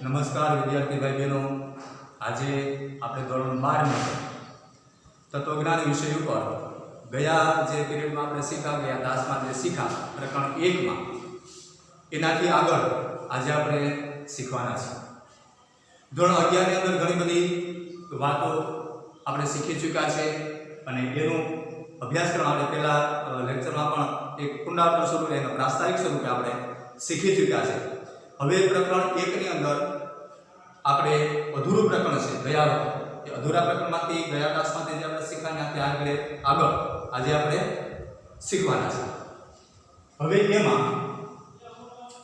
नमस्कार विद्यार्थी भाई बहनों। आज આપણે ધોરણ 12 માં તત્વજ્ઞાન વિષય ઉપર ગયા જે પીરિયડમાં આપણે શીખા ગયા દાસમાં જે શીખા પ્રકરણ 1 માં એનાથી આગળ આજે આપણે શીખવાના છે। ધોરણ 11 ની અંદર ઘણી બધી વાતો આપણે શીખી ચૂક્યા છે અને એનો અભ્યાસક્રમ આપણે પહેલા લેક્ચરમાં પણ એક પુનરાવર્તન સ્વરૂપે એનો પ્રાસ્તાવિક સ્વરૂપે આપણે શીખી ચૂક્યા છે। હવે પ્રકરણ 1 ની અંદર આપણે અધૂરું પ્રકરણ છે ગયા વખતે એ અધૂરા પ્રકરણમાંથી ગયા ક્લાસમાંથી જે આપણે શીખ્યા ત્યાં આગળ આજે આપણે શીખવાના છે। હવે એમાં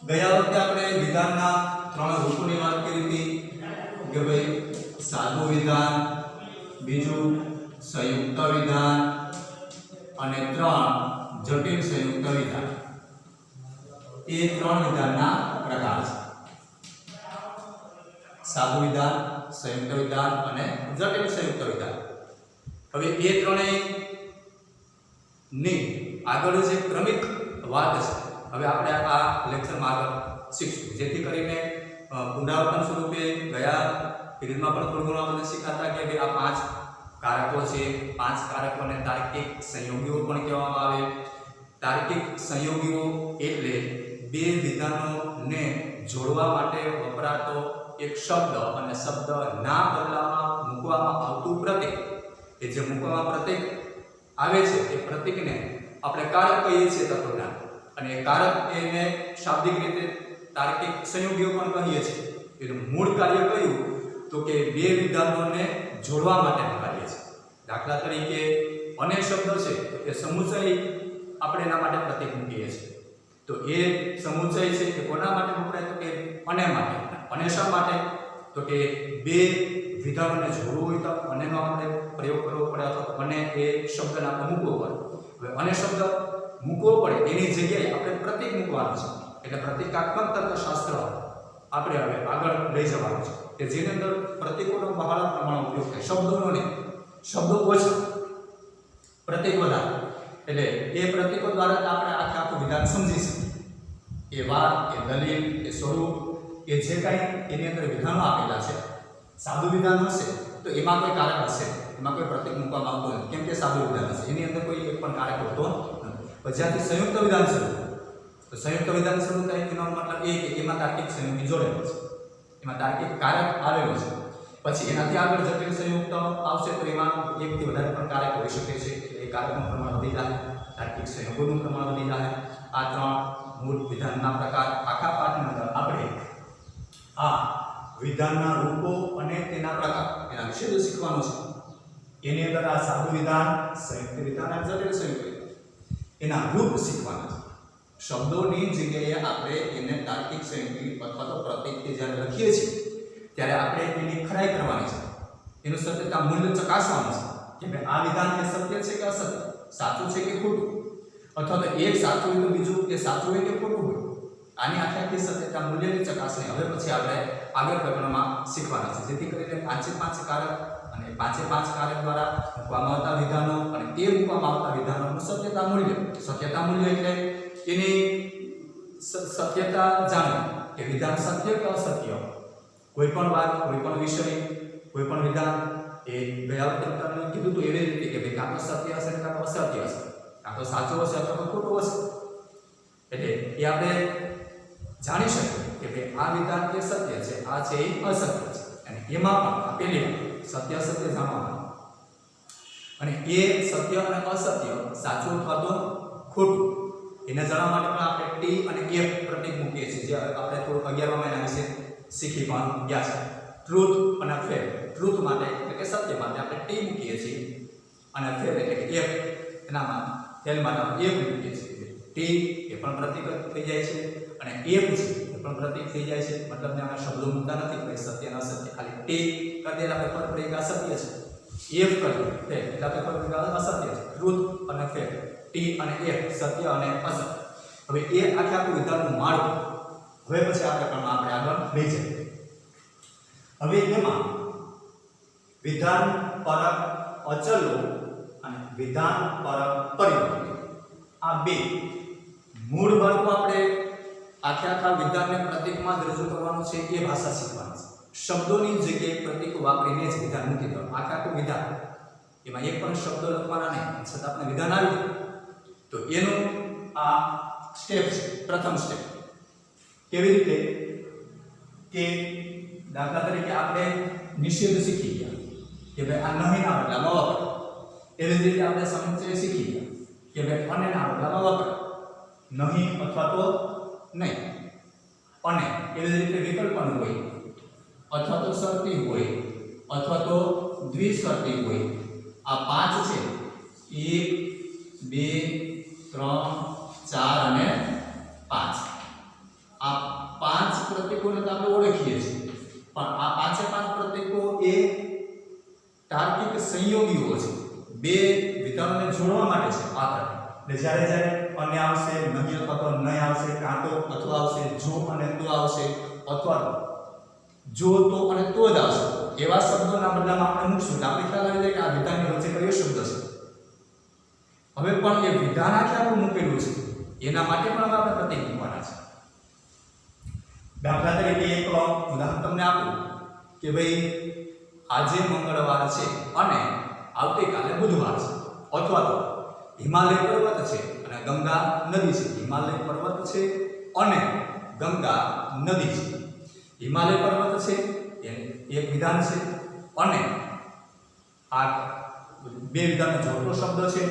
ગયા વખતે આપણે વિધાનના 3 રૂપોની વાત કરી હતી કે ભાઈ સાદું વિધાન, બીજું સંયુક્ત વિધાન અને 3 જટિલ સંયુક્ત વિધાન। એ 3 વિધાનના પ્રકાર છે, સાદું વિધાન, સંયુક્ત વિધાન અને જટિલ સંયુક્ત વિધાન। હવે એ ત્રણેય ની આગળ જે ક્રમિક વાત છે હવે આપણે આ લેક્ચરમાં આગળ શીખશું, જેથી કરીને પુનરાવર્તન સ્વરૂપે ગયા પીરિયડમાં પણ થોડું ઘણું આપણે શીખાતા કે આ 5 કારકો છે, 5 કારકોને તાર્કિક સંયોગીઓ પણ કહેવામાં આવે। તાર્કિક સંયોગીઓ એટલે બે વિધાનોને જોડવા માટે વપરાતો એક શબ્દ અને શબ્દ ના બદલામાં મૂકવામાં આવતું પ્રતીક, એ જે મૂકવામાં પ્રતીક આવે છે એ પ્રતીકને આપણે કારક કહીએ છીએ તત્વજ્ઞાન, અને એ કારક એને શાબ્દિક રીતે તાર્કિક સંયોગીઓ પણ કહીએ છીએ। એનું મૂળ કાર્ય કયું તો કે બે વિધાનોને જોડવા માટેનું કાર્ય છે। દાખલા તરીકે અનેક શબ્દો છે એ સમુચય આપણે એના માટે પ્રતીક મૂકીએ છીએ, તો એ સમુચય છે એ કોના માટે વપરાય તો કે અને માટે। અને શા માટે તો કે બે વિધાનોને જોડવું હોય તો અનેનો આપણે પ્રયોગ કરવો પડે અથવા અને એ શબ્દને આપણે મૂકવો પડે। હવે અને શબ્દ મૂકવો પડે એની જગ્યાએ આપણે પ્રતીક મૂકવાનું છે, એટલે પ્રતીકાત્મક તર્કશાસ્ત્ર આપણે હવે આગળ લઈ જવાનું છે કે જેની અંદર પ્રતીકોનો બહોળા પ્રમાણમાં ઉપયોગ થાય, શબ્દોનો નહીં, શબ્દો ઓછા, પ્રતીક વધારે, એટલે એ પ્રતીકો દ્વારા આપણે આખું વિધાન સમજી શકીએ। એ વાત, એ દલીલ, એ સ્વરૂપ, એ જે કાંઈ એની અંદર વિધાનો આપેલા છે, સાદું વિધાન હશે તો એમાં કોઈ કારક હશે, એમાં કોઈ પ્રતીક મૂકવામાં આવતું નથી, કેમ કે સાદું વિધાન હશે, એની અંદર કોઈ એક પણ કારક હોતો નથી। પણ જ્યાંથી સંયુક્ત વિધાન શરૂ તો સંયુક્ત વિધાન શરૂ થાય એનો મતલબ એ કે એમાં તાર્કિક સંયોગી જોડેલો છે, એમાં તાર્કિક કારક આવેલો છે। પછી એનાથી આગળ જટિલ સંયુક્ત આવશે તો એમાં એકથી વધારે પણ કારક હોઈ શકે છે, એ કારકનું પ્રમાણ વધી જાય, તાર્કિક સંયોગોનું પ્રમાણ વધી જાય। આ 3 મૂળ વિધાનના પ્રકાર આખા પાઠની અંદર આપણે આ વિધાનના રૂપો અને તેના પ્રકાર એના વિશે જ શીખવાનું છે। એની અંદર આ સાદું વિધાન, સંયુક્ત વિધાન અને જટિલ સંયુક્ત વિધાન એના રૂપ શીખવાના છે। શબ્દોની જગ્યાએ આપણે એને તાર્કિક સંયોગી અથવા તો પ્રતીકથી જ્યારે લખીએ છીએ ત્યારે આપણે એની ખરાઈ કરવાની છે, એનું સત્યતા મૂલ્ય ચકાસવાનું છે કે આ વિધાન એ સત્ય છે કે અસત્ય, સાચું છે કે ખોટું, અથવા તો એક સાચું હોય તો બીજું એ સાચું હોય કે ખોટું હોય। આની આખી સત્યતા મૂલ્યની ચકાસણી હવે પછી આપણે આગળ પ્રકરણમાં શીખવાના છે, જેથી કરીને 5 કારક અને 5 કારક દ્વારા મૂકવામાં આવતા વિધાનો અને તે મૂકવામાં આવતા વિધાનોનું સત્યતા મૂલ્ય એટલે એની સત્યતા જાણવી કે વિધાન સત્ય કે અસત્ય, કોઈ પણ વાત, કોઈ પણ વિષય, કોઈ પણ વિધાન એ ગયા વખતે તમને કીધું તો એવી રીતે કે ભાઈ કાં તો સત્ય હશે કાં તો અસત્ય હશે, કાં તો સાચું હશે અથવા તો ખોટું હશે, એટલે એ આપણે જાણી શકીએ કે ભાઈ આ વિધાન એ સત્ય છે, આ છે એ અસત્ય છે, અને એમાં પણ પહેલી વાત સત્ય અસત્ય જાણવાનું, અને એ સત્ય અને અસત્ય, સાચું અથવા તો ખોટું એને જાણવા માટે પણ આપણે ટી અને એફ પ્રતીક મૂકીએ છીએ, જે આપણે થોડું 11મા મહિના વિશે શીખી પણ ગયા છે। ટ્રુથ અને ફેર, ટ્રુથ માટે એટલે કે સત્ય માટે આપણે ટી મૂકીએ છીએ અને ફેર એટલે કે એફ, એનામાં ફેર માટે આપણે એફ મૂકીએ છીએ। ટી એ પણ પ્રતીક થઈ જાય છે અને એફ છે એ પણ પ્રતીક થઈ જાય છે, મતલબ ને આપણે શબ્દો મૂકતા નથી કે સત્ય અને અસત્ય, ખાલી ટી કરી દે આપણે ખબર પડી કે અસત્ય છે, એફ કરી ફેર એટલે આપણે ખબર પડી કે અસત્ય છે। ટ્રુથ અને ફેર, ટી અને એફ, સત્ય અને અસત્ય। હવે એ આખું વિધાનનું માળખું હવે પછી આપણે આગળ લઈ જઈએ। હવે એમાં વિધાન પરક અચલો અને વિધાન પરક પરિવર્તિત આ બે મૂળ માળખું આપણે આખે આખા વિધાનને પ્રતીકમાં જ રજૂ કરવાનું છે એ ભાષા શીખવાની છે। શબ્દોની જગ્યાએ પ્રતીકો વાપરીને જ વિધાન મૂકી દેવાનું। આખે આખું વિધાન એમાં એક પણ શબ્દ લખવાના નહીં, છતાં આપણે વિધાન આવી ગયું તો એનું આ સ્ટેપ છે, પ્રથમ સ્ટેપ। કેવી રીતે કે દાખલા તરીકે આપણે નિષેધ શીખી ગયા કે ભાઈ આ નહીં ના બદલામાં વાપરો, એવી જ રીતે આપણે સમુચય શીખી ગયા કે ભાઈ અને ના બદલામાં વાપરો, નહીં અથવા તો નહીં, અને એવી જ રીતે વિકલ્પન હોય અથવા તો શરતી હોય અથવા તો દ્વિશરતી હોય। આ પાંચ છે 1 2 3 4 અને 5। આ પાંચ પ્રતીકોને તો આપણે ઓળખીએ છીએ, પણ આ પાંચે પાંચ પ્રતીકો એ તાર્કિક સંયોગીઓ છે, બે વિધાનોને જોડવા માટે છે આ તાર્કિક। એટલે જ્યારે જ્યારે અને આવશે, નહીં અથવા તો નહીં આવશે, કાં તો અથવા આવશે, જો અને તો આવશે, અથવા જો તો અને તો જ આવશે, એવા શબ્દોના બદલામાં આપણે મૂકશું એટલે આપણે ખ્યાલ આવી જાય કે આ વિધાનની વચ્ચે કયો શબ્દ છે। હવે પણ એ વિધાન આખે આપણું મૂકેલું છે એના માટે પણ આપણે પ્રતીક મૂકવાના છે। દાખલા તરીકે એક ઉદાહરણ તમને આપું કે ભાઈ આજે મંગળવાર છે અને આવતીકાલે બુધવાર છે, અથવા તો હિમાલય પર્વત છે અને ગંગા નદી છે। હિમાલય પર્વત છે અને ગંગા નદી છે। હિમાલય પર્વત છે એ એક વિધાન છે અને આ બે વિધાનનો જોડતો શબ્દ છે।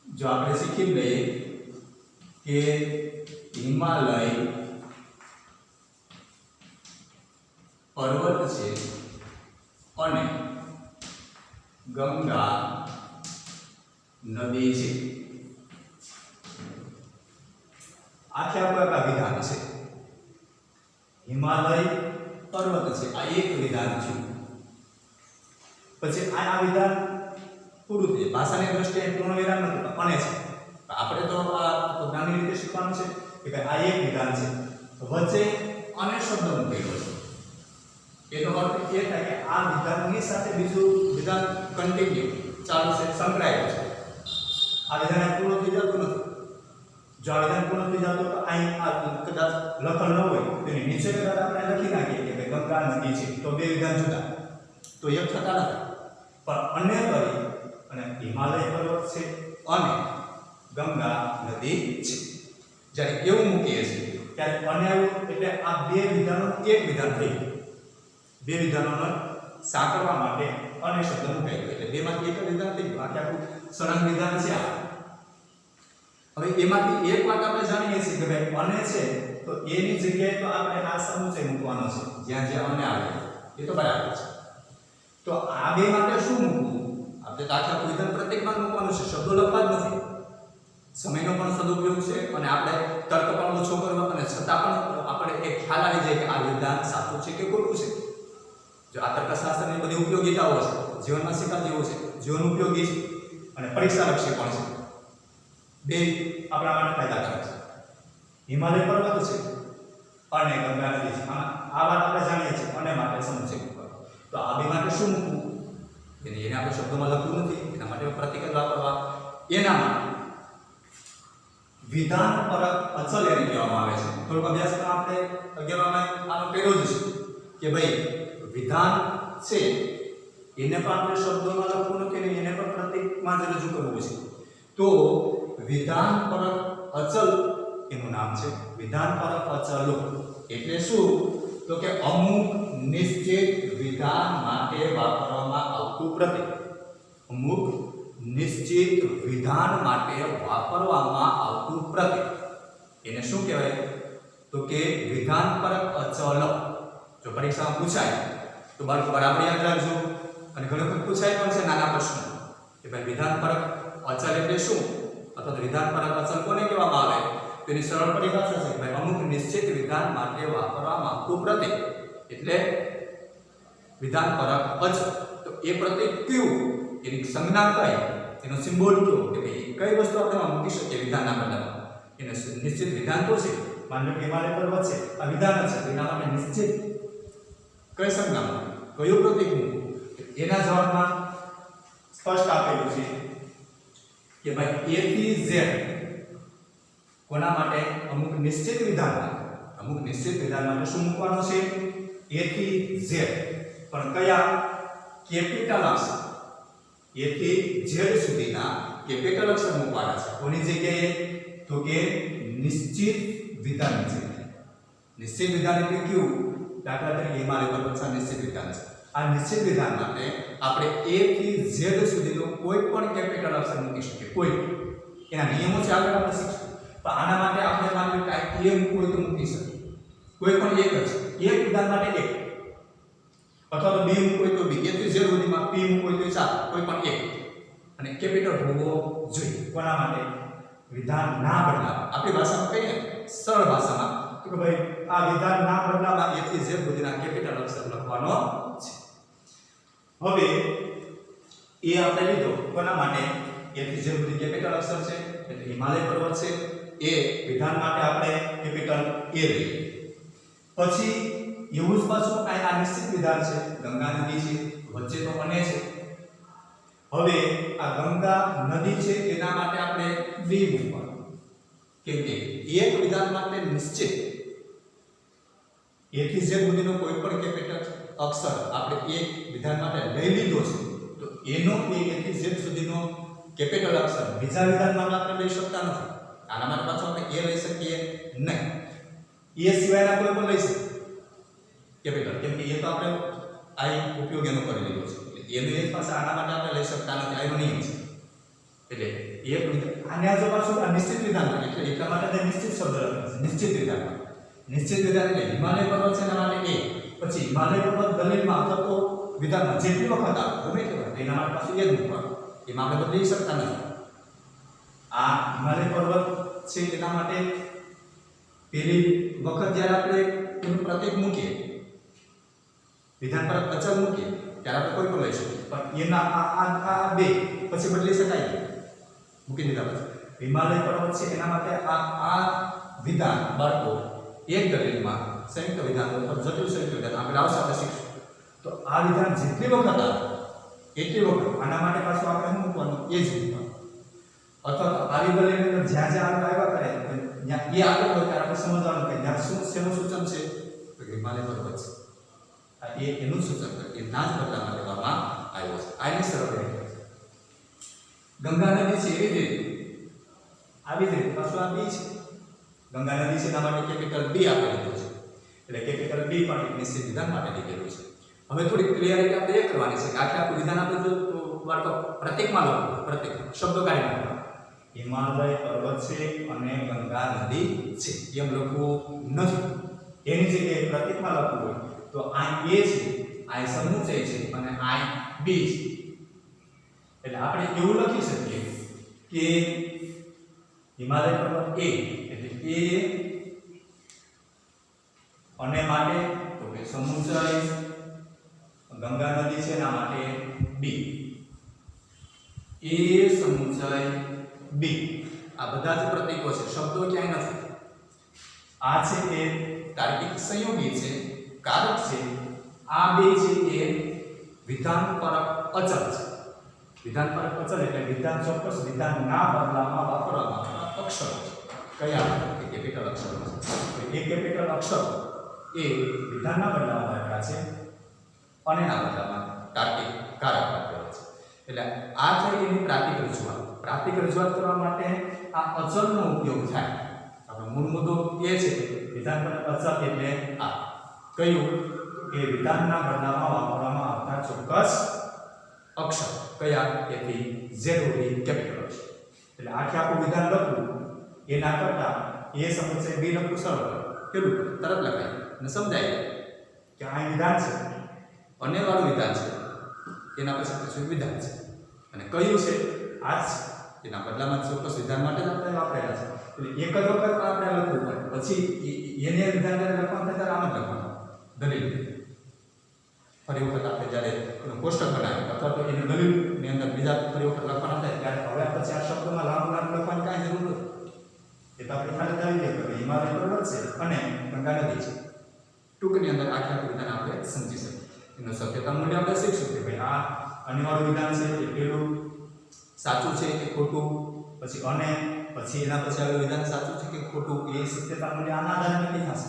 જો આપણે શીખી લઈએ કે હિમાલય પર્વત છે અને ગંગા નદી છે, આખે આપણા વિધાન છે। હિમાલય પર્વત છે આ એક વિધાન છે, પછી આ વિધાન પૂરું થયું। ભાષાની દ્રષ્ટિએ પૂર્ણ વિરામ નથી અને છે, આપણે તો આ જ્ઞાનની રીતે શીખવાનું છે કે ભાઈ આ એક વિધાન છે, વચ્ચે અને શબ્દ મૂકેલો છે। એનો અર્થ એ થાય કે આ વિધાનની સાથે બીજું વિધાન કન્ટિન્યુ ચાલુ છે, સંકળાયેલું છે। આ વિધાન પૂર્ણ થઈ જતું નથી। જો આ વિધાન પૂર્ણ થઈ જતું તો અહીં આ કદાચ લખણ ન હોય તેની નીચે કદાચ આપણે લખી નાખીએ કે ભાઈ ગંગા નદી છે, તો બે વિધાન જુદા તો એક થતા નથી, પણ અન્ય કરી અને હિમાલય પર્વત છે અને ગંગા નદી છે। જ્યારે એવું મૂકીએ છીએ ત્યારે અન્ય એટલે આ બે વિધાનો એક વિધાન થઈ ગયું। બે વિધાનોને સાંકળવા માટે અને શબ્દ મુકાઈ ગયો એટલે બેમાંથી એક વિધાન થઈ ગયું। આખે આખું સળંગ વિધાન છે આ। હવે એમાંથી એક વાત આપણે જાણીએ છીએ કે ભાઈ અને છે તો એની જગ્યાએ તો આપણે આ સમુચય મૂકવાનો છે, જ્યાં જ્યાં અને આવે એ તો બરાબર છે। તો આ બે માટે શું મૂકવું? આપણે તો આખા વિધાન પ્રતીકમાં મૂકવાનું છે, શબ્દો લખવા જ નથી। સમયનો પણ સદુપયોગ છે અને આપણે તર્ક પણ ઓછો કરવો અને છતાં પણ આપણે એક ખ્યાલ આવી જાય કે આ વિધાન સાચું છે કે ખોટું છે। જો આ તર્કશાસ્ત્રની બધી ઉપયોગિતાઓ છે, જીવનમાં શીખવા જેવું છે, જીવન ઉપયોગી છે અને પરીક્ષાલક્ષી પણ છે, બે આપણા માટે ફાયદાકારક છે। હિમાલય પર્વત છે અને ગંગા નદી છે, આ વાત આપણે જાણીએ છીએ અને માટે સમુચય મૂકવાનો। તો આ બે માટે શું મૂકવું એને આપણે શબ્દોમાં લખવું નથી, એના માટે પ્રતીક જ વાપરવા। એના માટે વિધાન પરક અચલ એને કહેવામાં આવે છે। થોડોક અભ્યાસમાં આપણે 11માં આનો પહેલો જ છે કે ભાઈ વિધાન છે એને પણ આપણે શબ્દોમાં લખવું નથી અને એને પણ પ્રતીકમાં જ રજૂ કરવું છે। તો વિધાન પરક અચલ એનું નામ છે। વિધાન પરક અચલો એટલે શું? તો કે અમુક નિશ્ચિત વિધાન માટે વાપરવામાં આવતું પ્રતીક। અમુક નિશ્ચિત વિધાન માટે વાપરવામાં આવતું પ્રતીક એને શું કહેવાય? તો કે વિધાન પરક અચલ। જો પરીક્ષામાં પૂછાય તો બાળકો બરાબર યાદ રાખજો, અને ઘણી વખત પૂછાય પણ છે નાના પ્રશ્નો કે ભાઈ વિધાન પરક અચલ એટલે શું, અથવા તો વિધાન પરક અચલ કોને કહેવામાં આવે? તો એની સરળ પરિભાષા છે ભાઈ અમુક નિશ્ચિત વિધાન માટે વાપરવામાં આવતું પ્રતીક એટલે વિધાન પરક અચલ। તો એ પ્રતીક કયું, એની સંજ્ઞા કઈ, એનો સિમ્બોલ કયો કે ભાઈ કઈ વસ્તુ આપણે મૂકી શકીએ વિધાનના બદલામાં? એને નિશ્ચિત વિધાન તો છે, માનો કે હિમાલય પર્વત છે આ વિધાન છે, એના માટે નિશ્ચિત કઈ સંજ્ઞામાં કયું પ્રતીક મૂકવું? એના જવાબમાં સ્પષ્ટ આપેલું છે કે ભાઈ A થી Z કોના માટે? અમુક નિશ્ચિત વિધાન માટે. અમુક નિશ્ચિત વિધાન માટે શું મૂકવાનું છે? a થી z, પણ કયા? કેપિટલ અક્ષર. a થી z સુધીના કેપિટલ અક્ષર મૂકવાના છે. કોની જગ્યાએ? તો કે નિશ્ચિત વિધાનની જગ્યાએ. નિશ્ચિત વિધાન એટલે કયું? દાખલા તરીકે હિમાલય પર્વત નિશ્ચિત વિધાન છે. આ નિશ્ચિત વિધાન માટે આપણે a થી z સુધીનો કોઈ પણ કેપિટલ અક્ષર મૂકી શકીએ. કોઈ એના નિયમો છે, આગળ આપણે શીખશું. પણ આના માટે આપણે માની લો કે a મૂકવું હોય તો મૂકી શકીએ. કોઈ પણ એક જ એક વિધાન માટે એક, અથવા તો b મૂકવું હોય તો b, a થી z સુધીમાં p મૂકવું હોય તો 4, કોઈ પણ એક. અને કેપિટલ હોવો જોઈએ. કોના માટે? વિધાન ના બદલાવા. આપણી ભાષામાં કહીએ સરળ ભાષામાં કે ભાઈ આ વિધાન ના બદલાવા a થી z સુધીના કેપિટલ અક્ષર લખવાનો છે. હવે એ આપણે લીધો કોના માટે? a થી z સુધી કેપિટલ અક્ષર છે એટલે હિમાલય પર્વત છે. એ વિધાન માટે આપણે કેપિટલ a લઈએ. પછી એવું જ પાછું આ નિશ્ચિત વિધાન છે, ગંગા નદી છે, વચ્ચે તો અને છે. હવે આ ગંગા નદી છે એના માટે આપણે b મૂકવાનું, કેમ કે એક વિધાન માટે નિશ્ચિત a થી z સુધીનો કોઈ પણ કેપિટલ અક્ષર આપણે એક વિધાન માટે લઈ લીધો છે, તો એનો a થી z સુધીનો કેપિટલ અક્ષર બીજા વિધાન માટે આપણે લઈ શકતા નથી. આના માટે પાછો આપણે a લઈ શકીએ નહીં. a સિવાયના કોઈ પણ લઈ શકીએ કેપિટલ, કેમ કે એ તો આપણે આ ઉપયોગ એનો કરી લીધો છે. એટલે એનો એક પાસે આના માટે આપણે લઈ શકતા નથી. આનો નિયમ છે. એટલે એક આને જો પાછું આ નિશ્ચિત વિધાન એટલે એટલા માટે નિશ્ચિત શબ્દ લખે છે. નિશ્ચિત વિધાન. નિશ્ચિત વિધાન એટલે હિમાલય પર્વત છે એના માટે a. પછી હિમાલય પર્વત દલીલમાં અથવા તો વિધાનમાં જેટલી વખત આવે ગમે તે વખત એના માટે પાછું એ જ મૂકવાનું. એમાં આપણે બદલી શકતા નથી. આ હિમાલય પર્વત છે એના માટે પહેલી વખત જ્યારે આપણે એનું પ્રતીક મૂકીએ, વિધાન પર અચલ મૂકીએ, ત્યારે આપણે કોઈ પણ લઈ શકીએ. પણ એના આ બે પછી બદલી શકાય મૂકી દીધા પછી. હિમાલય પર્વત છે એના માટે આ વિધાન બાળકો એક દલીલમાં સંયુક્ત વિધાન ઉપર જટિલ સંયુક્ત વિધાન આપણે આવશે આપણે શીખશું. તો આ વિધાન જેટલી વખત આવે એટલી વખત આના માટે પાછું આપણે શું મૂકવાનું? એ જ મૂકવાનું. અથવા તો આવી દલીલની અંદર જ્યાં જ્યાં આપણે આવ્યા કરે ત્યાં એ આગળ હોય ત્યારે આપણે સમજવાનું કે જ્યાં શું શેનું સૂચન છે? તો હિમાલય પર્વત છે. આ એ એનું સૂચન કરે એ ના જ બદલામાં લેવામાં આવ્યો છે. આની સરળ રીતે ગંગા નદી છે એવી રીતે આવી જ રીતે પાછું આ બી છે. ગંગા નદી છે એના માટે કેપિટલ b આપણે લીધું છે. એટલે કેપિટલ b પણ એક નિશ્ચિત વિધાન માટે લીધેલું છે. હવે થોડી ક્લિયરિટી આપણે એ કરવાની છે કે આખું વિધાન આપણે જો વાળતો પ્રતીકમાં લખવું, પ્રતીક શબ્દો કાઢી નાખવા. હિમાલય પર્વત છે અને ગંગા નદી છે એમ લખવું નથી. એની જગ્યાએ પ્રતીકમાં લખવું હોય તો આ a છે, આ સમુચય છે અને આ b છે. એટલે આપણે એવું લખી શકીએ કે હિમાલય પર્વત a એટલે a અને માટે તો કે સમુચય, ગંગા નદી છે એના માટે b. a સમુચય b આ બધા જ પ્રતીકો છે, શબ્દો ક્યાંય નથી. આ છે એ તાર્કિક સંયોગી છે, કારક છે. આ બે છે એ વિધાન પરક અચલ છે. વિધાન પરક અચલ એટલે વિધાન ચોક્કસ વિધાન ના બદલામાં વાપરવામાં આવતા અક્ષરો છે. કયા? કેપિટલ અક્ષરો છે. એ કેપિટલ અક્ષરો એ વિધાન ના બદલામાં આપ્યા છે અને ના બદલામાં તાર્કિક કારક આપ્યા છે. એટલે આ થઈ એની પ્રાતિક રજૂઆત. પ્રાતિક રજૂઆત કરવા માટે આ અચલનો ઉપયોગ થાય. આપણો મૂળ મુદ્દો એ છે વિધાન પર અચલ એટલે આ કયું કે વિધાનના બદલામાં વાપરવામાં આવતા ચોક્કસ અક્ષર. કયા? એથી z સુધી કેપિટલ અક્ષર. એટલે આખું વિધાન લખવું એના કરતા એ સમસ્યા b લખવું સરળ. કેટલું તરત લખાય અને સમજાય કે આ વિધાન છે અને વાળું વિધાન છે, એના પછી વિધાન છે અને કયું છે આ જ છે. એના બદલામાં ચોક્કસ વિધાન માટે જ આપણે વાપરેલા છે. એટલે એક જ વખત આપણે લખવું પડે, પછી એને વિધાન લખવાનું થાય ત્યારે આમ જ લખવાનું દલીલ. ફરી વખત આપણે જ્યારે કોષ્ટક બનાવીએ અથવા તો એની દલીલની અંદર બીજા ફરી વખત લખવાના થાય ત્યારે હવે પછી આ શબ્દોમાં લાંબુ લાંબુ લખવાની કાંઈ જરૂર નથી. એ તો આપણે ખાલી જાણી લઈએ કે હિમાલય પર્વત છે અને ગંગા નદી છે. ટૂંકની અંદર આખા વિધાન આપણે સમજી શકીએ. એનું સત્યતા મૂલ્ય આપણે શીખશું કે ભાઈ આ અનિવાર્ય વિધાન છે એ પેલું સાચું છે કે ખોટું, પછી અને પછી એના પછી આવે વિધાન સાચું છે કે ખોટું, એ સત્યતા મૂલ્ય આના આધારે નક્કી થશે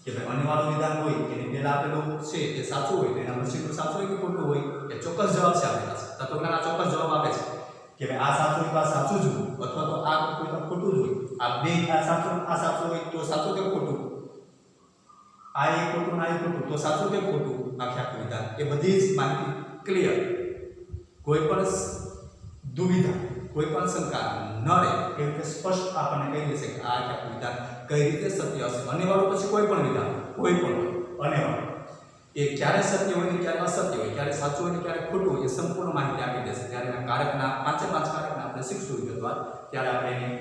કે ભાઈ અનિવાર્ય વિધાન હોય કે પહેલા આપેલું છે તે સાચું હોય તો એના પછી સાચું હોય કે ખોટું હોય એ ચોક્કસ જવાબ છે આપણી પાસે. તત્વજ્ઞાન આ ચોક્કસ જવાબ આપે છે કે ભાઈ આ સાચું હોય તો આ સાચું જ હોય, અથવા તો આ કોઈ તો ખોટું જ હોય. આ બે આ સાચું હોય તો સાચું કે ખોટું, આ એક ખોટું ના એક ખોટું તો સાચું કે ખોટું, આખું વિધાન એ બધી જ માહિતી ક્લિયર. કોઈ પણ દુવિધા, કોઈ પણ શંકા ન રહે એ રીતે સ્પષ્ટ આપણને કહી દેશે કે આ આખું વિધાન કઈ રીતે સત્ય હશે. અનિવાર્ય પછી કોઈ પણ વિધાન, કોઈ પણ અનિવાર્ય એ ક્યારે સત્ય હોય ને ક્યારે અસત્ય હોય, ક્યારે સાચું હોય ને ક્યારે ખોટું હોય, એ સંપૂર્ણ માહિતી આપી દેશે. જ્યારે એના કારકના પાંચે પાંચ કારકના આપણે શીખશું વિગતવાર, ત્યારે આપણે એની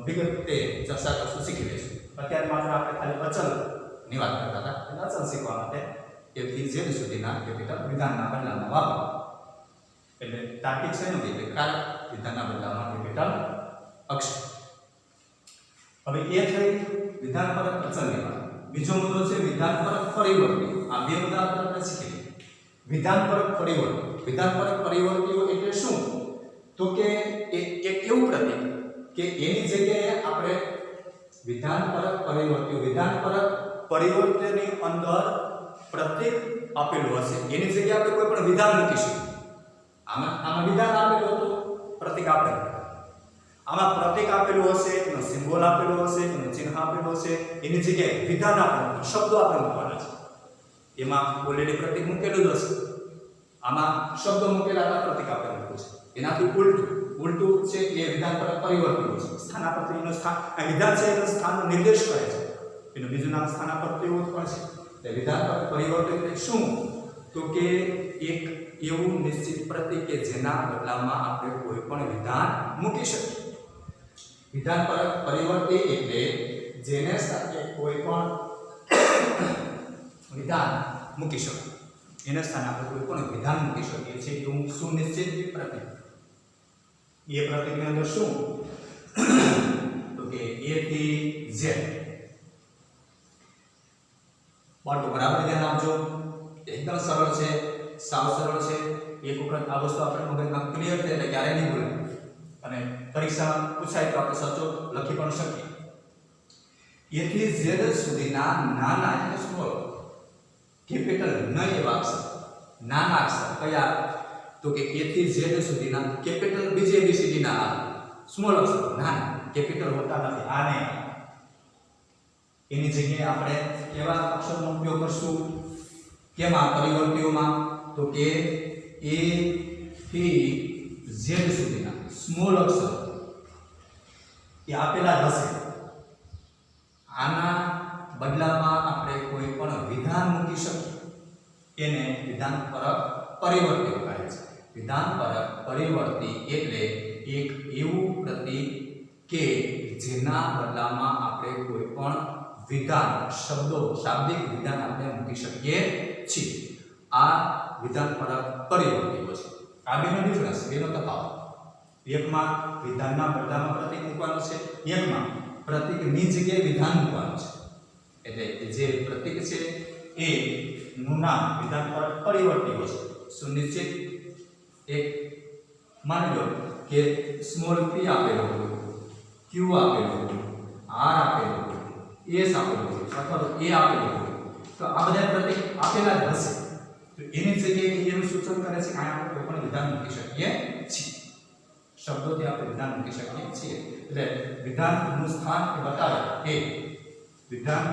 વિગતે ચર્ચા કરશું, શીખી લઈશું. અત્યારે માત્ર આપણે ખાલી અચલની વાત કરતા હતા. એટલે અચલ શીખવા માટે એથી ઝેડ સુધીના કેપિટલ વિધાનના બદલામાં વાપરો. એટલે તાર્કિક સંયોગી એટલે કારક વિધાનના બદલામાં કેપિટલ અક્ષર. હવે એ થઈ વિધાનપરક અચલની વાત. બીજો મુદ્દો છે વિધાનપરક પરિવર્તી. આ બે મુદ્દા આપણે શીખી લઈએ. વિધાનપરક પરિવર્તી. વિધાનપરક પરિવર્તીઓ એટલે શું? તો કે એક એવું પ્રતીક કે એની જગ્યાએ આપણે વિધાનપરક પરિવર્તનની અંદર પ્રતીક આપેલું હશે, એની જગ્યાએ આપણે કોઈ પણ વિધાન મૂકીશું. આમાં વિધાન આપેલું હતું, પ્રતીક આપેલું. આમાં પ્રતીક આપેલું હશે, એનો સિમ્બોલ આપેલો હશે, એનું ચિહ્ન આપેલું હશે, એની જગ્યાએ વિધાન આપેલું, શબ્દો આપણે મૂકવાના છે. એમાં ઓલરેડી પ્રતીક મૂકેલું જ હશે, આમાં શબ્દો મૂકેલા હતા, પ્રતીક આપેલું છે. એનાથી ઉલટું છે એ વિધાનપરક પરિવર્તન છે. સ્થાનાપત્તિનું સ્થાન વિધાન છે એનું સ્થાન નિર્દેશ કરે છે. એનું બીજું નામ સ્થાનાપત્તિઓ પણ છે. એટલે વિધાનપરક પરિવર્તન એટલે શું? તો કે એક એવું નિશ્ચિત પ્રતીક કે જેના બદલામાં આપણે કોઈ પણ વિધાન મૂકી શકીએ. વિધાનપરક પરિવર્તી એટલે જેને સાથે કોઈ પણ વિધાન મૂકી શકીએ, એના સ્થાને આપણે કોઈ પણ વિધાન મૂકી શકીએ છીએ એવું સુનિશ્ચિત પ્રતીક. એ પ્રતીકની અંદર શું? તો કે a થી z. બાળકો બરાબર ધ્યાન આપજો, એકદમ સરળ છે, સાવ સરળ છે. એક વખત આ વસ્તુ આપણે મગજમાં ક્લિયર થાય એટલે ક્યારે નહીં ભૂલે, અને પરીક્ષામાં પૂછાય તો આપણે સચોટ લખી પણ શકીએ. a થી z સુધીના નાના એટલે સ્મોલ કેપિટલ ન એવા અક્ષર, નાના અક્ષર કયા? તો કે a થી z સુધીના કેપિટલ બીજે ABCD ના સ્મોલ અક્ષર નાના, કેપિટલ હોતા નથી. આને એની જગ્યાએ આપણે કેવા અક્ષરનો ઉપયોગ કરશું? કેમાં? પરિવર્તીઓમાં. તો કે a થી z સુધીના સ્મોલ અક્ષર એ આપેલા હશે. આના બદલામાં આપણે કોઈ પણ વિધાન મૂકી શકીએ, એને વિધાનપરક પરિવર્તીઓ કહે છે. વિધાનપરક પરિવર્તી એટલે એક એવું પ્રતીક કે જેના બદલામાં આપણે કોઈ પણ વિધાન, શબ્દો, શાબ્દિક વિધાન આપણે મૂકી શકીએ છીએ. આ વિધાનપરક પરિવર્તીઓ છે. આ બેનો ડિફરન્સ, બેનો તફાવત. એકમાં વિધાનના બદલામાં પ્રતીક મૂકવાનું છે, એકમાં પ્રતીકની જગ્યાએ વિધાન મૂકવાનું છે. એટલે જે પ્રતીક છે એ નું નામ વિધાનપરક પરિવર્તીઓ છે. સુનિશ્ચિત એક માની લો કે સ્મોલ p આપેલો હોય, q આપેલો હોય, r આપેલો હોય, s આપેલો હોય, અથવા તો a આપેલો હોય, તો આ બધા પ્રતીક આપેલા જ હશે. તો એની જગ્યાએ એનું સૂચન કરે છે કે આપણે કોઈ પણ વિધાન મૂકી શકીએ છીએ. શબ્દોથી આપણે વિધાન મૂકી શકીએ છીએ. એટલે વિધાનનું સ્થાન એ બતાવે એ વિધાન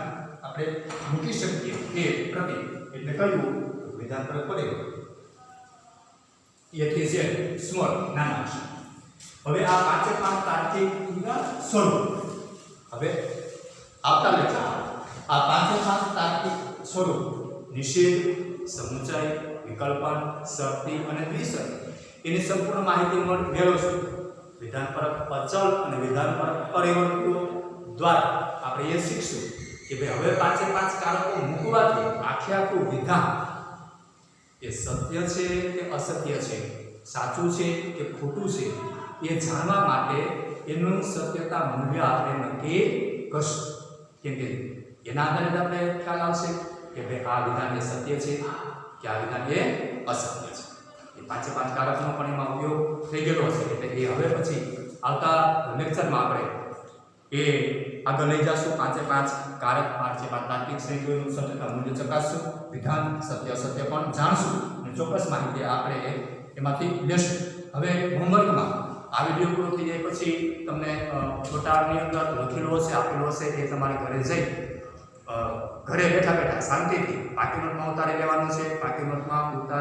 આપણે મૂકી શકીએ એ પ્રતીક એટલે કયું? વિધાનપરક પરિવર્તન. a થી z સ્મોલ નાના અક્ષર. હવે આ પાંચે પાંચ તાર્કિકના સ્વરૂપ હવે આપતા લેજો. આ પાંચે પાંચ તાર્કિક સ્વરૂપ નિષેધ, સમુચય, વિકલ્પન, શરતી અને દ્વિશરતી એની સંપૂર્ણ માહિતી મેળવશું. વિધાનપરક અચલ અને વિધાનપરક પરિવર્તીઓ દ્વારા આપણે એ શીખશું કે ભાઈ હવે પાંચે પાંચ કારકો મૂકવાથી આખું વિધાન એ સત્ય છે કે અસત્ય છે, સાચું છે કે ખોટું છે, એ જાણવા માટે એનું સત્યતા મૂલ્ય આપણે નક્કી કરશું. કેમ કે એના આધારે આપણે ખ્યાલ આવશે કે ભાઈ આ વિધાન એ સત્ય છે કે આ વિધાન એ અસત્ય છે. એ પાંચે પાંચ કારકનો પણ એમાં ઉપયોગ થઈ ગયેલો હશે. એટલે એ હવે પછી આવતા લેક્ચરમાં આપણે એ આગળ લઈ જશું. 5 કારક, 5 તાર્કિક સંયોગોનું સત્યતા મૂલ્ય ચકાસશું, વિધાન સત્ય અસત્ય પણ જાણશું અને ચોક્કસ માહિતી આપણે એમાંથી લેશું. હવે હોમવર્કમાં આ વિડીયો પૂરો થઈ જાય પછી તમને છોટાની અંદર લખેલું હશે, આપેલું હશે, એ તમારે ઘરે જઈ ઘરે બેઠા બેઠા શાંતિથી પાકી નોટમાં ઉતારી લેવાનું છે. પાકી નોટમાં